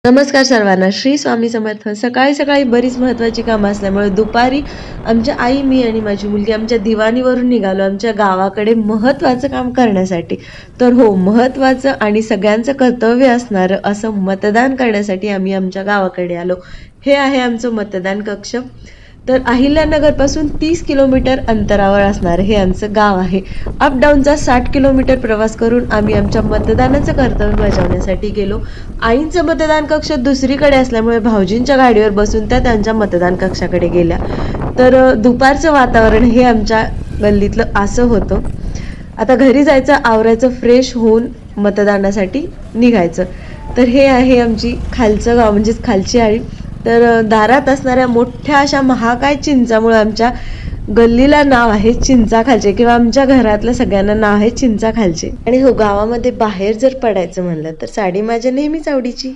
नमस्कार सर्वांना. श्री स्वामी समर्थ. सकाळी सकाळी बरीच महत्त्वाची कामं असल्यामुळे दुपारी आमच्या आई, मी आणि माझी मुलगी आमच्या दिवाणीवरून निघालो आमच्या गावाकडे महत्त्वाचं काम करण्यासाठी. तर हो, महत्त्वाचं आणि सगळ्यांचं कर्तव्य असणारं असं मतदान करण्यासाठी आम्ही आमच्या गावाकडे आलो. हे आहे आमचं मतदान कक्ष. तर अहिल्यानगरपासून 30 किलोमीटर अंतरावर असणारं हे आमचं गाव आहे. अप डाऊनचा 60 किलोमीटर प्रवास करून आम्ही आमच्या मतदानाचं कर्तव्य बजावण्यासाठी गेलो. आईंचं मतदान कक्ष दुसरीकडे असल्यामुळे भाऊजींच्या गाडीवर बसून त्या त्यांच्या मतदान कक्षाकडे गेल्या. तर दुपारचं वातावरण हे आमच्या गल्लीतलं असं होतं. आता घरी जायचं, आवरायचं, फ्रेश होऊन मतदानासाठी निघायचं. तर हे आहे आमची खालचं गाव म्हणजेच खालची आळी. तर दारात असणाऱ्या मोठ्या अशा महाकाय चिंचामुळे आमच्या गल्लीला नाव आहे चिंचाखालचे, किंवा आमच्या घरातल्या सगळ्यांना नाव आहे चिंचाखालचे. आणि हो, गावामध्ये बाहेर जर पडायचं म्हणलं तर साडी माझ्या नेहमीच आवडीची.